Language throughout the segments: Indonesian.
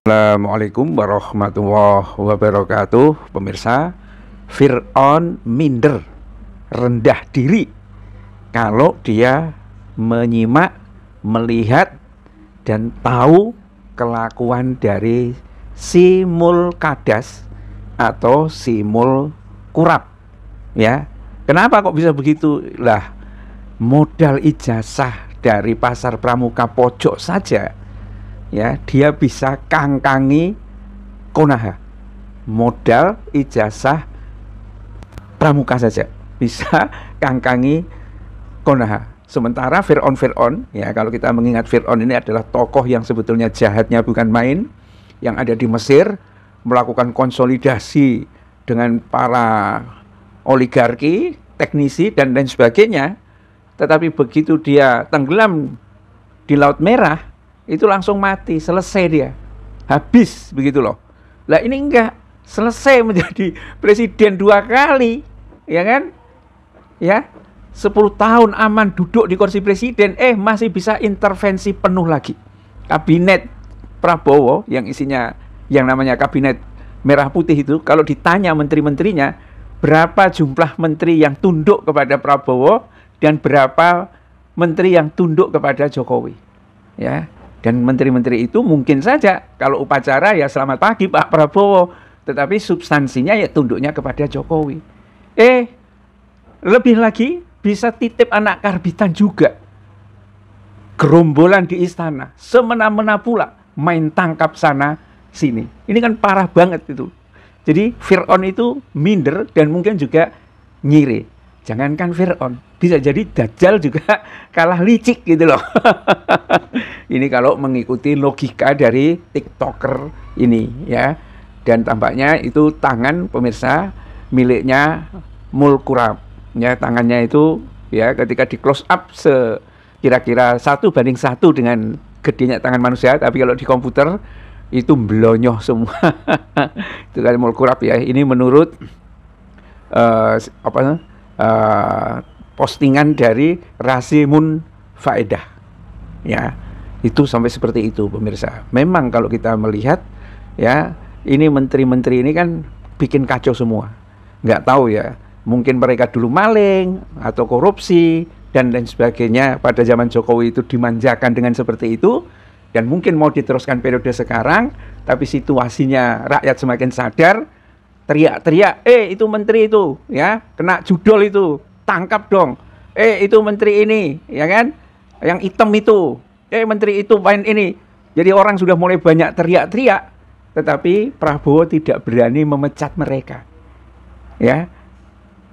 Assalamualaikum warahmatullahi wabarakatuh. Pemirsa, Fir'aun minder, rendah diri kalau dia menyimak, melihat, dan tahu kelakuan dari si Mulkadas atau si Mulkurab. Ya, kenapa kok bisa begitu? Lah, modal ijazah dari pasar pramuka pojok saja, ya, dia bisa kangkangi Konoha. Modal ijazah pramuka saja bisa kangkangi Konoha. Sementara Fir'aun, ya, kalau kita mengingat Fir'aun ini adalah tokoh yang sebetulnya jahatnya bukan main, yang ada di Mesir, melakukan konsolidasi dengan para oligarki, teknisi, dan lain sebagainya. Tetapi begitu dia tenggelam di Laut Merah, itu langsung mati, selesai dia, habis begitu loh. Lah ini enggak, selesai menjadi presiden 2 kali, ya kan? Ya, 10 tahun aman duduk di kursi presiden, masih bisa intervensi penuh lagi. Kabinet Prabowo yang isinya yang namanya kabinet merah putih itu, kalau ditanya menteri-menterinya, berapa jumlah menteri yang tunduk kepada Prabowo dan berapa menteri yang tunduk kepada Jokowi, ya. Dan menteri-menteri itu mungkin saja kalau upacara ya selamat pagi Pak Prabowo, tetapi substansinya ya tunduknya kepada Jokowi. Lebih lagi bisa titip anak karbitan juga. Gerombolan di istana, semena-mena pula main tangkap sana sini. Ini kan parah banget itu. Jadi Fir'aun itu minder dan mungkin juga ngiri. Jangankan Fir'aun, bisa jadi Dajjal juga kalah licik gitu loh. Ini kalau mengikuti logika dari TikToker ini, ya. Dan tampaknya itu tangan pemirsa miliknya Mulkurab. Ya, tangannya itu ya ketika di close up kira-kira 1:1 dengan gedenya tangan manusia, tapi kalau di komputer itu blonyoh semua. Itu kan Mulkurab ya. Ini menurut postingan dari Rasimun Faedah, ya, itu sampai seperti itu pemirsa. Memang kalau kita melihat, ya, ini menteri-menteri ini kan bikin kacau semua. Nggak tahu ya, mungkin mereka dulu maling atau korupsi dan lain sebagainya. Pada zaman Jokowi itu dimanjakan dengan seperti itu, dan mungkin mau diteruskan periode sekarang, tapi situasinya rakyat semakin sadar. Teriak-teriak, itu menteri itu, ya, kena judol itu, tangkap dong. Itu menteri ini, ya kan, yang hitam itu, menteri itu main ini. Jadi orang sudah mulai banyak teriak-teriak, tetapi Prabowo tidak berani memecat mereka. Ya,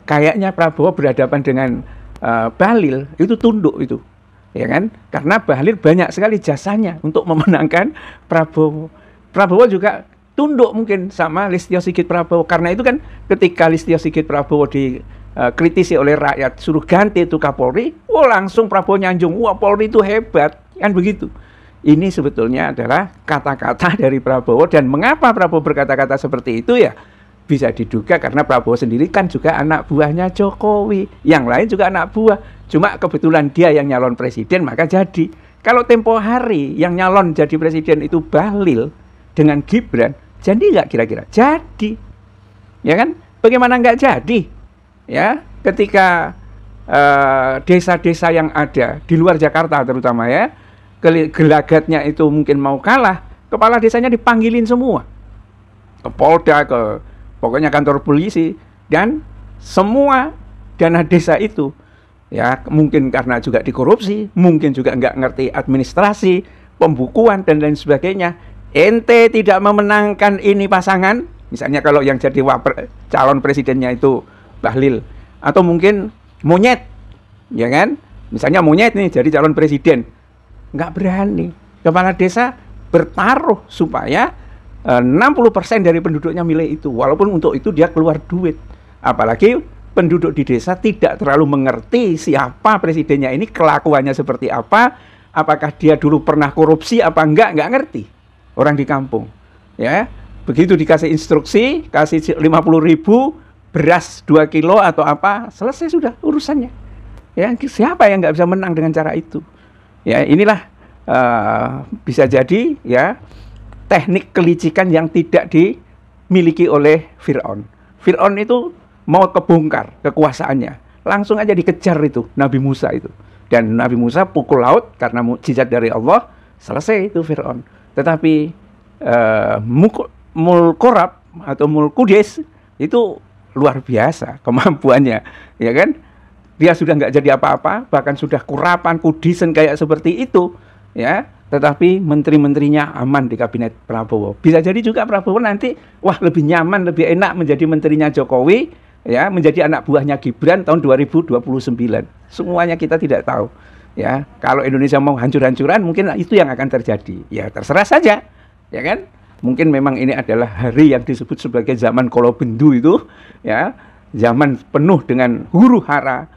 kayaknya Prabowo berhadapan dengan Bahlil itu tunduk itu, ya kan, karena Bahlil banyak sekali jasanya untuk memenangkan Prabowo. Prabowo juga tunduk mungkin sama Listio Sigit Prabowo. Karena itu kan ketika Listio Sigit Prabowo dikritisi oleh rakyat, suruh ganti itu Kapolri, langsung Prabowo nyanjung, wah Polri itu hebat, kan begitu. Ini sebetulnya adalah kata-kata dari Prabowo. Dan mengapa Prabowo berkata-kata seperti itu, ya bisa diduga karena Prabowo sendiri kan juga anak buahnya Jokowi, yang lain juga anak buah, cuma kebetulan dia yang nyalon presiden maka jadi. Kalau tempo hari yang nyalon jadi presiden itu Bahlil dengan Gibran, jadi nggak kira-kira? Jadi, ya kan? Bagaimana nggak jadi? Ya, ketika desa-desa yang ada di luar Jakarta terutama, ya, gelagatnya itu mungkin mau kalah, kepala desanya dipanggilin semua ke Polda, ke pokoknya kantor polisi, dan semua dana desa itu, ya, mungkin karena juga dikorupsi, mungkin juga nggak ngerti administrasi, pembukuan dan lain sebagainya. Ente tidak memenangkan ini pasangan, misalnya kalau yang jadi calon presidennya itu Bahlil, atau mungkin Monyet, ya kan, misalnya Monyet nih jadi calon presiden, nggak berani kepala desa bertaruh supaya 60% dari penduduknya milih itu, walaupun untuk itu dia keluar duit. Apalagi penduduk di desa tidak terlalu mengerti siapa presidennya ini, kelakuannya seperti apa, apakah dia dulu pernah korupsi apa nggak ngerti. Orang di kampung, ya, begitu dikasih instruksi, kasih 50.000 beras 2 kilo atau apa, selesai sudah urusannya. Ya, siapa yang nggak bisa menang dengan cara itu? Ya, inilah bisa jadi, ya, teknik kelicikan yang tidak dimiliki oleh Fir'aun. Fir'aun itu mau kebongkar kekuasaannya, langsung aja dikejar itu Nabi Musa itu. Dan Nabi Musa pukul laut karena mukjizat dari Allah, selesai itu Fir'aun. Tetapi Mulkorab atau Mulkudes itu luar biasa kemampuannya, ya kan? Dia sudah nggak jadi apa-apa, bahkan sudah kurapan, kudisen kayak seperti itu, ya. Tetapi menteri-menterinya aman di kabinet Prabowo. Bisa jadi juga Prabowo nanti, wah lebih nyaman, lebih enak menjadi menterinya Jokowi, ya, menjadi anak buahnya Gibran tahun 2029. Semuanya kita tidak tahu, ya. Kalau Indonesia mau hancur-hancuran, mungkin itu yang akan terjadi. Ya terserah saja, ya kan? Mungkin memang ini adalah hari yang disebut sebagai zaman Kolobendu itu, ya, zaman penuh dengan huru-hara,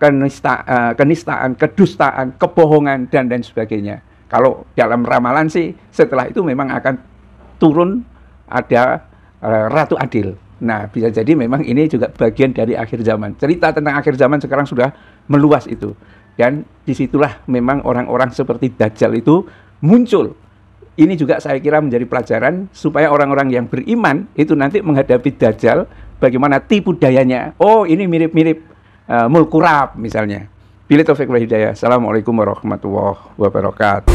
kenistaan, kedustaan, kebohongan dan lain sebagainya. Kalau dalam ramalan sih setelah itu memang akan turun ada Ratu Adil. Nah, bisa jadi memang ini juga bagian dari akhir zaman. Cerita tentang akhir zaman sekarang sudah meluas itu. Dan disitulah memang orang-orang seperti Dajjal itu muncul. Ini juga saya kira menjadi pelajaran supaya orang-orang yang beriman itu nanti menghadapi Dajjal, bagaimana tipu dayanya. Oh, ini mirip-mirip Mulkurab misalnya. Billahi taufiq wal hidayah. Assalamualaikum warahmatullahi wabarakatuh.